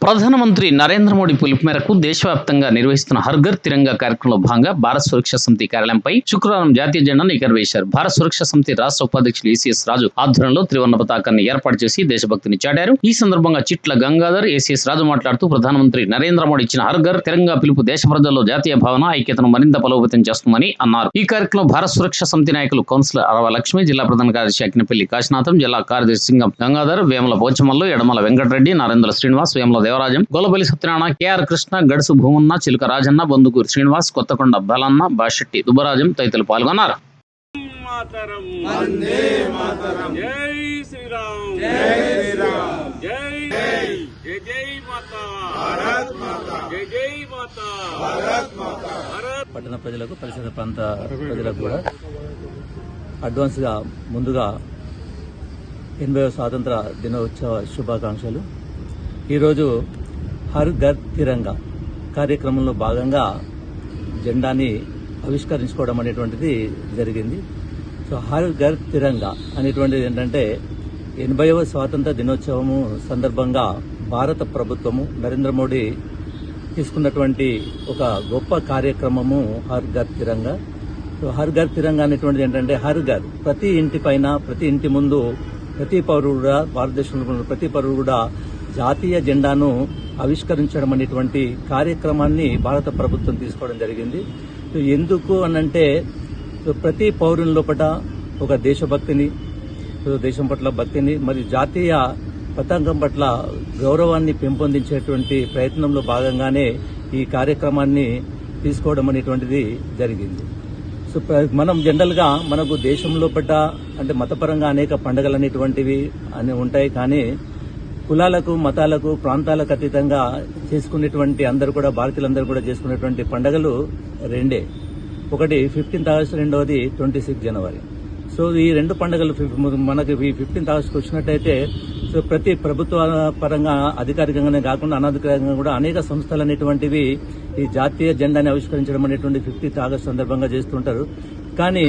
ప్రధానమంత్రి నరేంద్ర మోడీ పిలుపు మేరకు దేశవ్యాప్తంగా నిర్వహిస్తున్న హర్ ఘర్ తిరంగా కార్యక్రమంలో భాగంగా భారత సురక్షా సమితి కార్యాలయంపై శుక్రవారం జాతీయ జెండాను ఎగురవేశారు. భారత సురక్షా సమితి రాష్ట్ర ఉపాధ్యక్షులు ఏసీఎస్ రాజు ఆధ్వర్యంలో త్రివర్ణ పతాకాన్ని ఏర్పాటు చేసి దేశభక్తిని చాటారు. ఈ సందర్భంగా చిట్ల గంగాధర్, ఏసీఎస్ రాజు మాట్లాడుతూ ప్రధానమంత్రి నరేంద్ర మోడీ ఇచ్చిన హర్ ఘర్ తిరంగా పిలుపు దేశ ప్రజల్లో జాతీయ భావన, ఐక్యతను మరింత బలోపేతం చేస్తుందని అన్నారు. ఈ కార్యక్రమంలో భారత సురక్షా సమితి నాయకులు కౌన్సిలర్ అరవ లక్ష్మి, జిల్లా ప్రధాన కార్యదర్శి అక్కినపల్లి కాశీనాథం, జిల్లా కార్యదర్శి సింగం గంగాధర్, వేముల పోచమల్లు, ఎడమల వెంకటరెడ్డి, నరేంద్ర శ్రీనివాస్, వేముల దేవరాజం, గొల్లబల్లి సత్యనారాయణ, కేఆర్ కృష్ణ, గడుసు భూమన్న, చిలుక రాజన్న, బొందుకూరు శ్రీనివాస్, కొత్తకొండ బలన్న, బాషెట్టి దుబ్బరాజం తదితరులు పాల్గొన్నారు. పట్టణ ప్రజలకు, పరిసర ప్రాంత ప్రజలకు కూడా అడ్వాన్స్ గా ముందుగా 80వ స్వాతంత్ర దినోత్సవ శుభాకాంక్షలు. ఈరోజు హర్ ఘర్ తిరంగా కార్యక్రమంలో భాగంగా జెండాని ఆవిష్కరించుకోవడం అనేటువంటిది జరిగింది. సో హర్ ఘర్ తిరంగా అనేటువంటిది ఏంటంటే 80వ స్వాతంత్ర దినోత్సవము సందర్భంగా భారత ప్రభుత్వము నరేంద్ర మోడీ తీసుకున్నటువంటి ఒక గొప్ప కార్యక్రమము హర్ ఘర్ తిరంగా. సో హర్ ఘర్ తిరంగా అనేటువంటిది ఏంటంటే హర్ ఘర్, ప్రతి ఇంటి పైన, ప్రతి ఇంటి ముందు ప్రతి పౌరుడు కూడా, భారతదేశంలో ప్రతి పౌరుడు కూడా జాతీయ జెండాను ఆవిష్కరించడం అనేటువంటి కార్యక్రమాన్ని భారత ప్రభుత్వం తీసుకోవడం జరిగింది. ఎందుకు అనంటే ప్రతి పౌరుని లోపల ఒక దేశభక్తిని, దేశం పట్ల భక్తిని మరియు జాతీయ పతాకం పట్ల గౌరవాన్ని పెంపొందించేటువంటి ప్రయత్నంలో భాగంగానే ఈ కార్యక్రమాన్ని తీసుకోవడం అనేటువంటిది జరిగింది. సో మనం జనరల్ గా మనకు దేశం లోపల అంటే మతపరంగా అనేక పండుగలు అనేటువంటివి అని ఉంటాయి. కానీ కులాలకు, మతాలకు, ప్రాంతాలకు అతీతంగా చేసుకునేటువంటి అందరూ కూడా, భారతీయులందరూ కూడా చేసుకునేటువంటి పండుగలు రెండే. ఒకటి 15th ఆగస్టు, రెండవది 26 జనవరి. సో ఈ రెండు పండుగలు మనకి 15th ఆగస్టుకు వచ్చినట్టయితే సో ప్రతి ప్రభుత్వ పరంగా అధికారికంగానే కాకుండా అనధికారికంగా కూడా అనేక సంస్థలు అనేటువంటివి ఈ జాతీయ జెండాని ఆవిష్కరించడం అనేటువంటి 15th ఆగస్టు సందర్భంగా చేస్తుంటారు. కానీ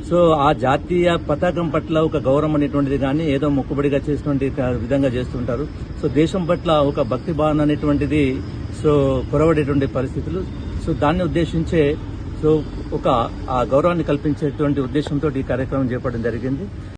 సో ఆ జాతీయ పతాకం పట్ల ఒక గౌరవం అనేటువంటిది కానీ ఏదో మొక్కుబడిగా చేసినటువంటి విధంగా చేస్తుంటారు. సో దేశం పట్ల ఒక భక్తి భావన అనేటువంటిది సో కొరవడేటువంటి పరిస్థితులు. సో దాన్ని ఉద్దేశించే సో ఒక ఆ గౌరవాన్ని కల్పించేటువంటి ఉద్దేశంతో ఈ కార్యక్రమం చేపట్టడం జరిగింది.